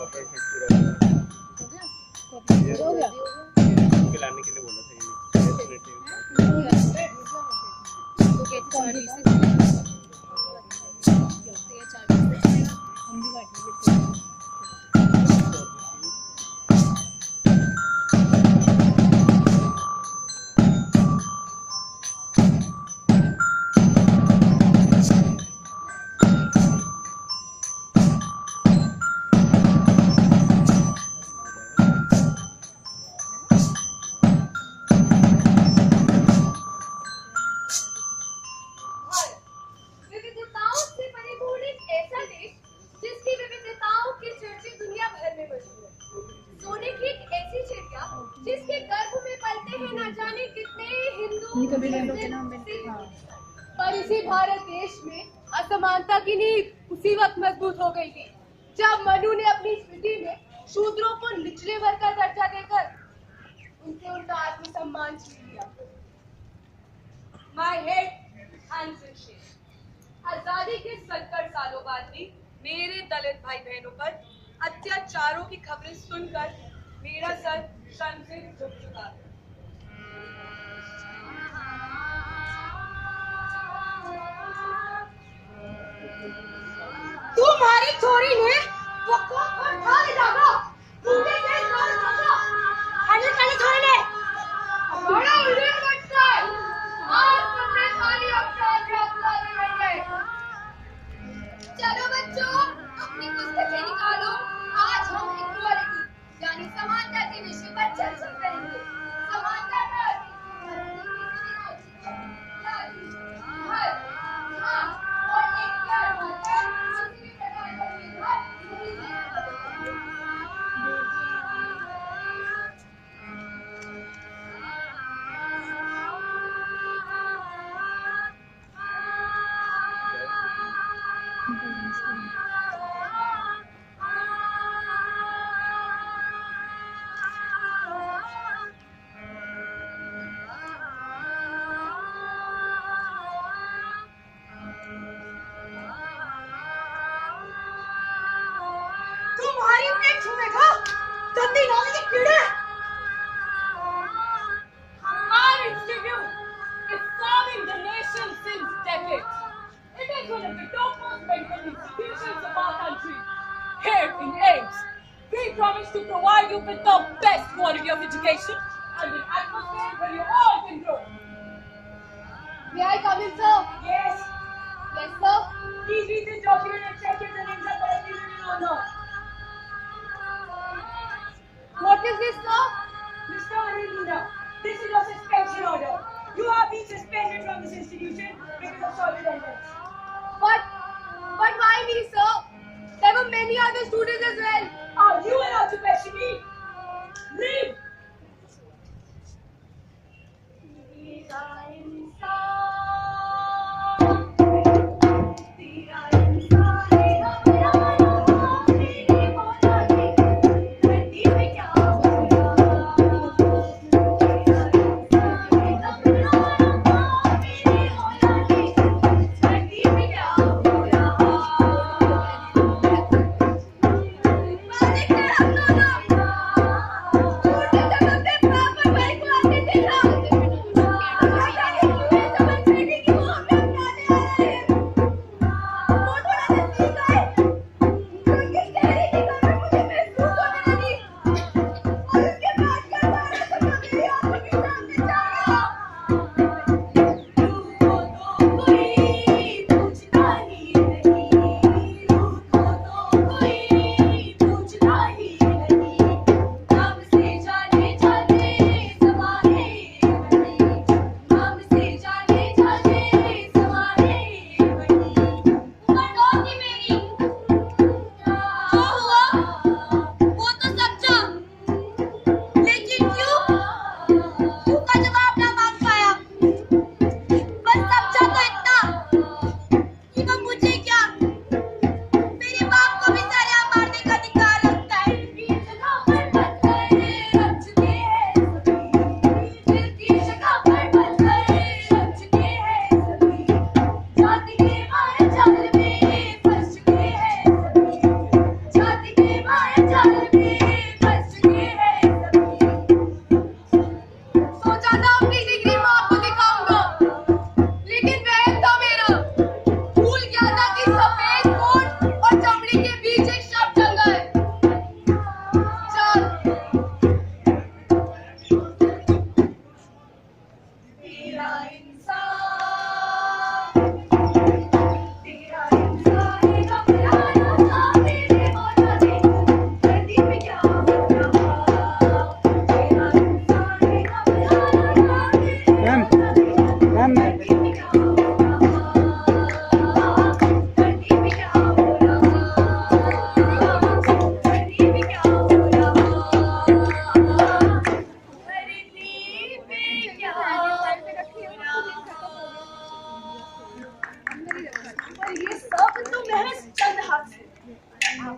हो गया लाने के लिए बोला था ये तो कैसे 40 से हम भी काटने जिसके गर्भ में पलते हैं ना जाने कितने हिंदू, पर इसी भारत देश में असमानता की नींव उसी वक्त मजबूत हो गई थी जब मनु ने अपनी स्मृति में शूद्रों को निचले वर्ग का दर्जा देकर उनसे उनका आत्मसम्मान छीन लिया। My head hands in shame. आजादी के 70 सालों बाद भी मेरे दलित भाई बहनों पर अत्याचारों की खबरें सुनकर मेरा सर शर्म से झुक चुका है। तुम्हारी छोरी ने वो कोट खा डाला, मुझे कैसे मार डाला? खाने खाने छोरी ने बड़ा उल्लेख करता है। आज तुमने खाली अपराध अपराधी बन गए। चलो बच्चों, अपनी पुस्तकें निकालो। आज हम इक्वालिटी यानी समानता के विषय पर चर्चा करेंगे। समानता का Our institute is serving the nation since decades. It is one of the topmost medical institutions of our country. Here in AIMS, we promise to provide you with the best quality of education and an atmosphere where you all can grow. May I come in, sir? Yes, Yes, sir. please read this document and check if the names are correctly written or not. What is this, sir? Mr. Anindra, this is a suspension order. You have been suspended from this institution because of solid attendance. But why me, sir? There were many other students as well. Are you allowed to question me? Leave!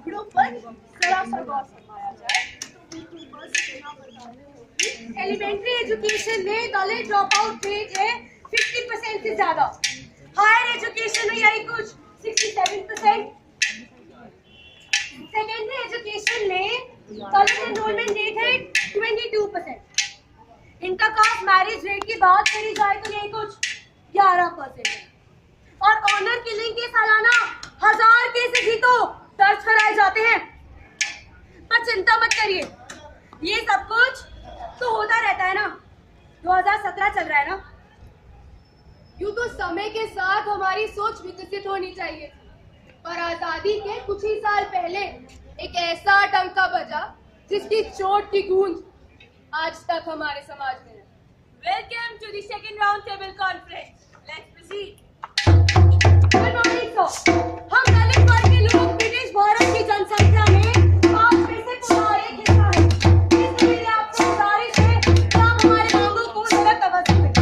आंकड़ों पर जरा सा गौर फरमाया जाए तो बिल्कुल बस इतना बताने होगी। एलिमेंट्री एजुकेशन में दलित ड्रॉप आउट रेट है 50% से ज्यादा। हायर एजुकेशन में यही कुछ 67%। सेकेंडरी एजुकेशन में दलित एनरोलमेंट रेट है 22%। इंटरकास्ट मैरिज रेट की बात करी जाए तो यही कुछ 11% है। और ऑनर किलिंग के सालाना 1000 केसेस ही तो दर्ज कराए जाते हैं। पर चिंता मत करिए, ये सब कुछ तो होता रहता है ना। 2017 चल रहा है ना। यूं तो समय के साथ हमारी सोच विकसित होनी चाहिए, पर आजादी के कुछ ही साल पहले एक ऐसा डंका बजा जिसकी चोट की गूंज आज तक हमारे समाज में है। Welcome to the second round table conference. Let's proceed. Good morning sir. हम दलित वर्ग के लोग ब्रिटिश भारत की जनसंख्या में 5 में से पूरा एक हिस्सा है। इसलिए मेरी आपसे गुजारिश है कि आप हमारे मांगों को जरा तवज्जो दें।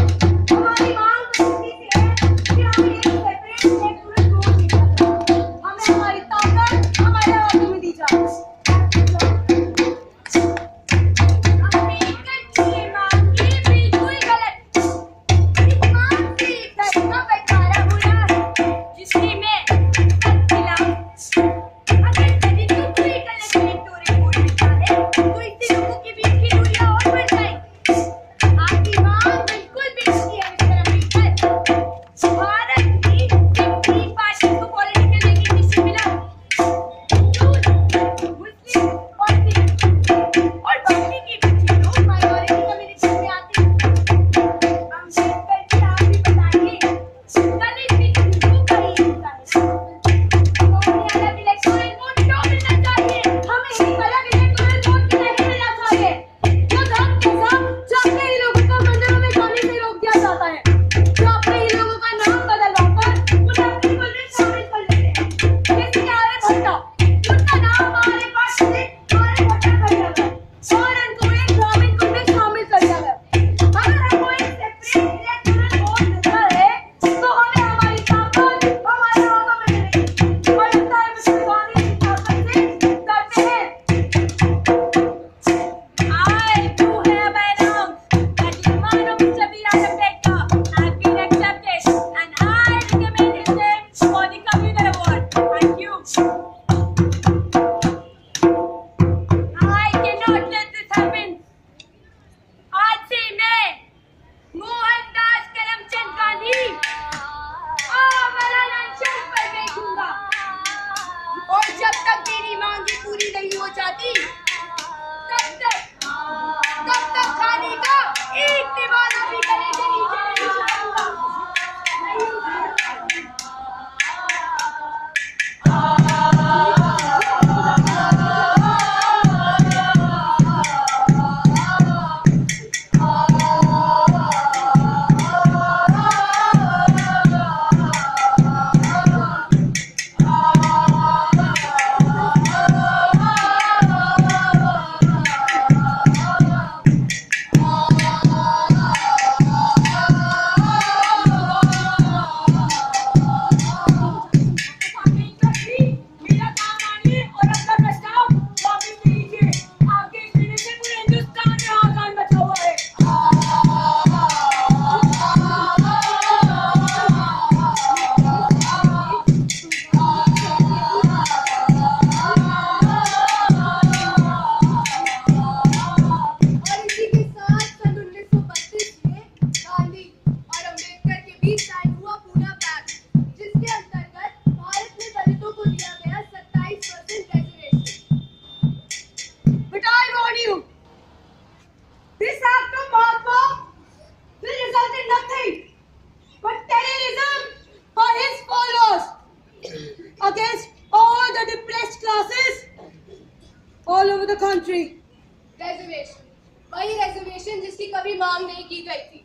हमारी मांग सीधी सी है कि हमें एक सेपरेट इलेक्टोरल बोर्ड दिया जाए। हमें हमारी ताकत हमारे हाथों में दी जाए। रिजर्वेशन जिसकी कभी मांग नहीं की गई थी,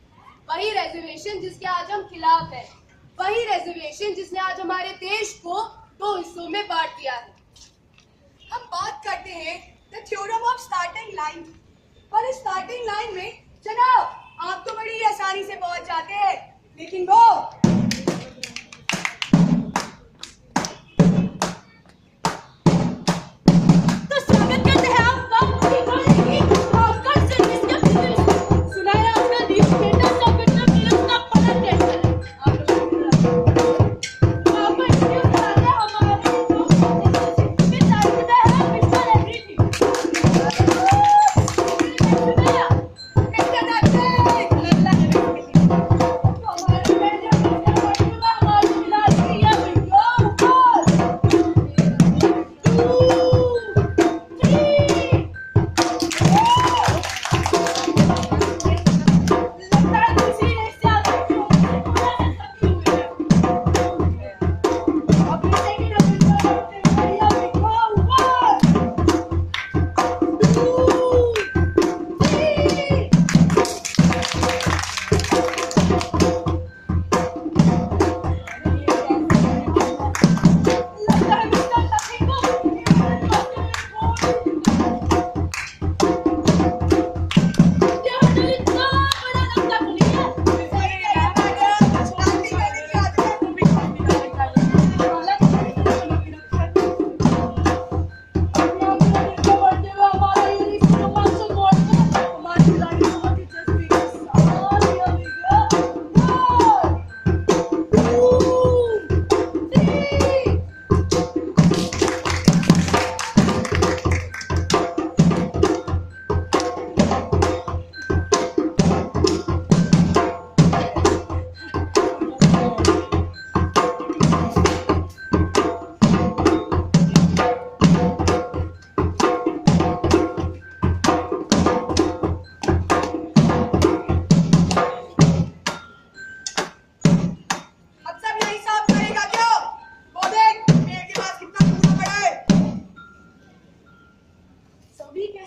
वही रिजर्वेशन जिसके आज हम खिलाफ हैं, वही रिजर्वेशन जिसने आज हमारे देश को 2 हिस्सों में बांट दिया है। हम बात करते हैं the theorem of starting line, पर इस स्टार्टिंग लाइन में जनाब आप तो बड़ी आसानी से पहुंच जाते हैं, लेकिन वो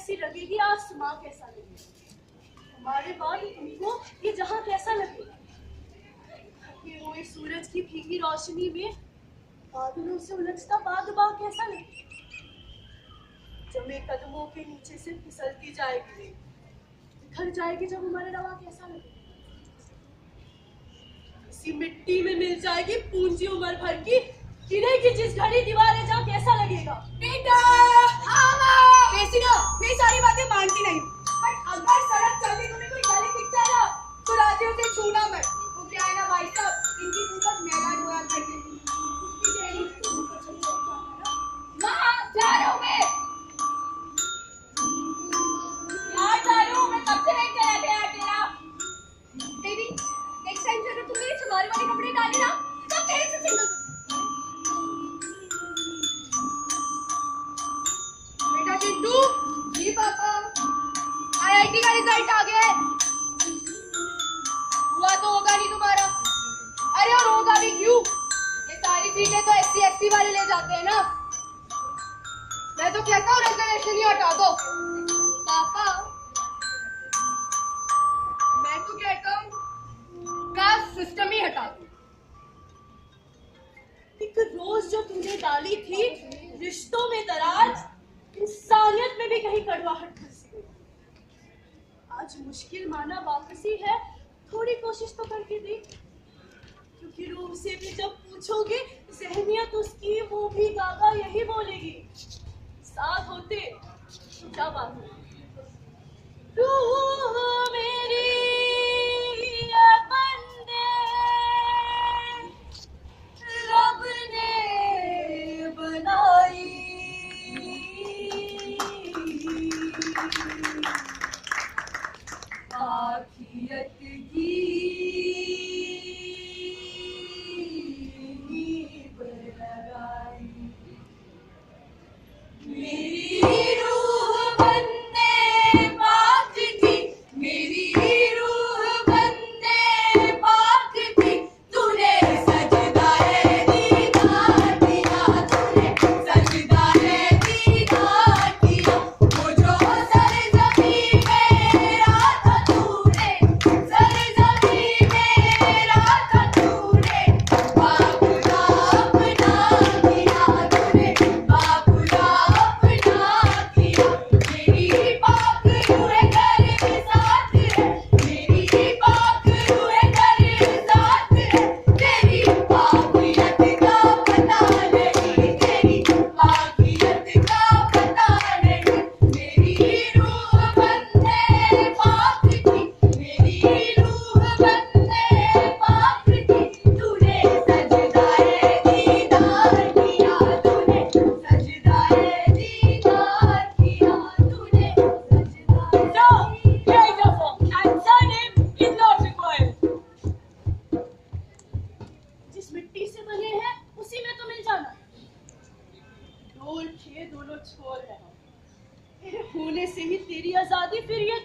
कैसी लगेगी, आसमां कैसा लगेगा, हमारे बाद तुमको ये जहां कैसा लगेगा। ये रोए सूरज की भीगी रोशनी में बादलों से उलझता बागबां कैसा लगेगा, जमे कदमों के नीचे से फिसलती जाएगी, बिखर जाएगी जब हमारे रवा कैसा लगेगा। इसी मिट्टी में मिल जाएगी पूंजी उम्र भर की, गिरेगी जिस घड़ी दीवारें जहाँ कैसा लगेगा। बेटा वैसी ना मैं सारी बातें मानती नहीं, बट अगर सड़क चलती तुम्हें कोई गली दिख जाए ना तो राजी उसे छूना मत। वो क्या है ना भाई साहब, इनकी पूछत मेला डोरा करके माँ जा रहा हूँ मैं। यार जा रही हूँ मैं, कब से वेट करा गया तेरा। बेबी नेक्स्ट टाइम से अगर तुम मेरे चमारी वाले कपड़े डाली ना तो फिर से सिंगल। बेटा चिंटू। जी पापा। आईआईटी का रिजल्ट आ गया है। हुआ तो होगा नहीं तुम्हारा। अरे और होगा भी क्यों, ये सारी सीटें तो SC ST वाले ले जाते हैं ना। मैं तो कहता हूँ रिजर्वेशन ही हटा दो। पापा मैं तो कहता हूँ कास्ट सिस्टम ही हटा दो। एक रोज जो तुमने डाली थी रिश्तों में दराज, इंसानियत में भी कहीं कड़वाहट फंसी गई। आज मुश्किल माना वापसी है, थोड़ी कोशिश तो करके देख, क्योंकि रूह से भी जब पूछोगे ज़हनियत उसकी वो भी गागा यही बोलेगी। साथ होते तो क्या बात है। रूह मेरी ये बंदे रब ने बनाई, आखिरत की नींव लगाई। मेरी रूह बंदे पाक थी, मेरी रूह बंदे पाक थी, तूने सजदाए दीदार किया, तूने सजदाए दीदार किया। वो जो सरज़मीं मेरा था तूने, सरज़मीं मेरा था तूने, बाप का अपना किया तूने, बाप का अपना किया। मेरी पाक रूह तेरे साथ है, मेरी पाक रूह तेरे साथ है, तेरी पाकियत का पता नहीं, तेरी पाकियत का पता नहीं। मेरी रूह बंदे पाक थी, मेरी रूह बंदे पाक थी, तूने सजदाए दीदार किया, तूने सजदाए दीदार किया, तूने सजदाए। So, here is the form and surname is not required. जिस मिट्टी से बने हैं उसी में तो मिल जाना। डोल के दोनों छोड़ रहे हो, तेरे होने से ही तेरी आजादी, फिर ये